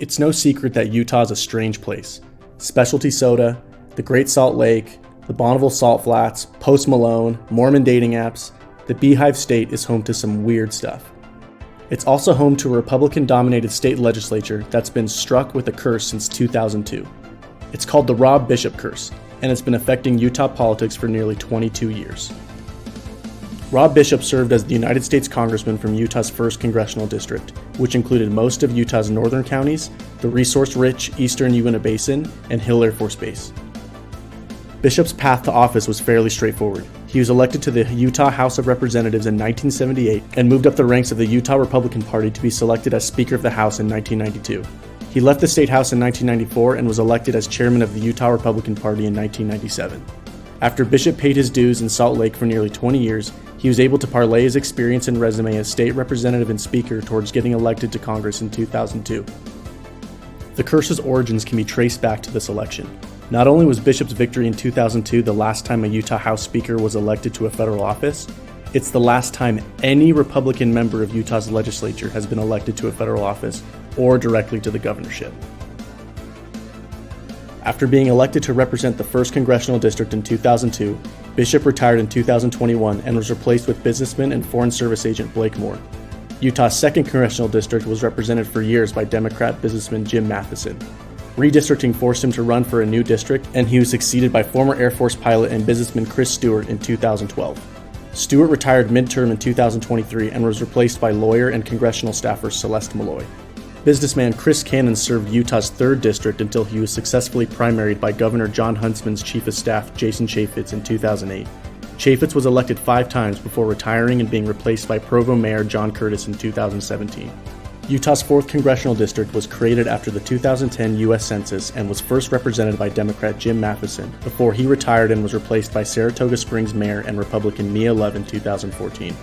It's no secret that Utah is a strange place. Specialty soda, the Great Salt Lake, the Bonneville Salt Flats, Post Malone, Mormon dating apps, the Beehive State is home to some weird stuff. It's also home to a Republican-dominated state legislature that's been struck with a curse since 2002. It's called the Rob Bishop curse, and it's been affecting Utah politics for nearly 22 years. Rob Bishop served as the United States Congressman from Utah's 1st Congressional District, which included most of Utah's northern counties, the resource-rich eastern Uinta Basin, and Hill Air Force Base. Bishop's path to office was fairly straightforward. He was elected to the Utah House of Representatives in 1978 and moved up the ranks of the Utah Republican Party to be selected as Speaker of the House in 1992. He left the State House in 1994 and was elected as Chairman of the Utah Republican Party in 1997. After Bishop paid his dues in Salt Lake for nearly 20 years, he was able to parlay his experience and resume as state representative and speaker towards getting elected to Congress in 2002. The curse's origins can be traced back to this election. Not only was Bishop's victory in 2002 the last time a Utah House Speaker was elected to a federal office, it's the last time any Republican member of Utah's legislature has been elected to a federal office or directly to the governorship. After being elected to represent the 1st Congressional District in 2002, Bishop retired in 2021 and was replaced with businessman and Foreign Service agent Blake Moore. Utah's 2nd Congressional District was represented for years by Democrat businessman Jim Matheson. Redistricting forced him to run for a new district, and he was succeeded by former Air Force pilot and businessman Chris Stewart in 2012. Stewart retired midterm in 2023 and was replaced by lawyer and congressional staffer Celeste Malloy. Businessman Chris Cannon served Utah's 3rd District until he was successfully primaried by Governor John Huntsman's Chief of Staff Jason Chaffetz in 2008. Chaffetz was elected 5 times before retiring and being replaced by Provo Mayor John Curtis in 2017. Utah's 4th Congressional District was created after the 2010 U.S. Census and was first represented by Democrat Jim Matheson before he retired and was replaced by Saratoga Springs Mayor and Republican Mia Love in 2014.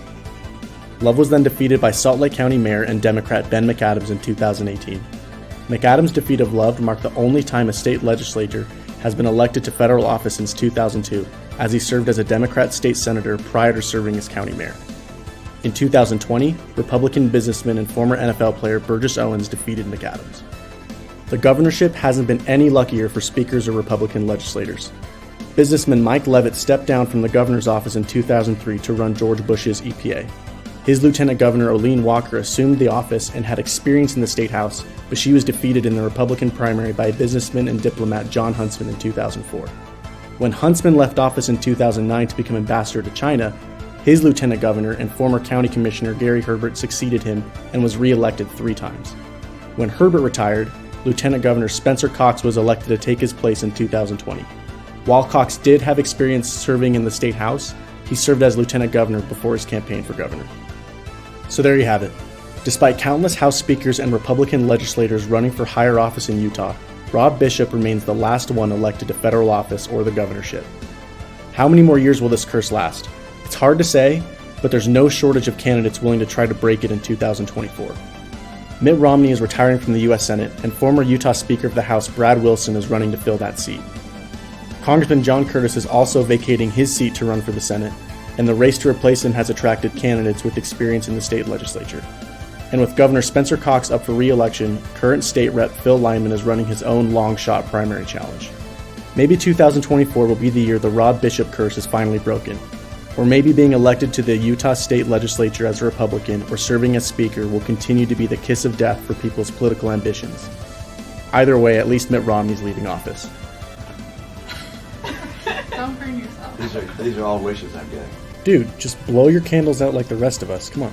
Love was then defeated by Salt Lake County Mayor and Democrat Ben McAdams in 2018. McAdams' defeat of Love marked the only time a state legislator has been elected to federal office since 2002, as he served as a Democrat state senator prior to serving as county mayor. In 2020, Republican businessman and former NFL player Burgess Owens defeated McAdams. The governorship hasn't been any luckier for speakers or Republican legislators. Businessman Mike Leavitt stepped down from the governor's office in 2003 to run George Bush's EPA. His Lieutenant Governor Olene Walker assumed the office and had experience in the State House, but she was defeated in the Republican primary by businessman and diplomat John Huntsman in 2004. When Huntsman left office in 2009 to become ambassador to China, his Lieutenant Governor and former County Commissioner Gary Herbert succeeded him and was re-elected 3 times. When Herbert retired, Lieutenant Governor Spencer Cox was elected to take his place in 2020. While Cox did have experience serving in the State House, he served as Lieutenant Governor before his campaign for governor. So there you have it. Despite countless House speakers and Republican legislators running for higher office in Utah, Rob Bishop remains the last one elected to federal office or the governorship. How many more years will this curse last? It's hard to say, but there's no shortage of candidates willing to try to break it in 2024. Mitt Romney is retiring from the U.S. Senate, and former Utah Speaker of the House Brad Wilson is running to fill that seat. Congressman John Curtis is also vacating his seat to run for the Senate, and the race to replace him has attracted candidates with experience in the state legislature. And with Governor Spencer Cox up for re-election, current state rep Phil Lyman is running his own long-shot primary challenge. Maybe 2024 will be the year the Rob Bishop curse is finally broken. Or maybe being elected to the Utah State Legislature as a Republican or serving as Speaker will continue to be the kiss of death for people's political ambitions. Either way, at least Mitt Romney's leaving office. Don't burn yourself. These are all wishes I'm getting. Dude, just blow your candles out like the rest of us. Come on.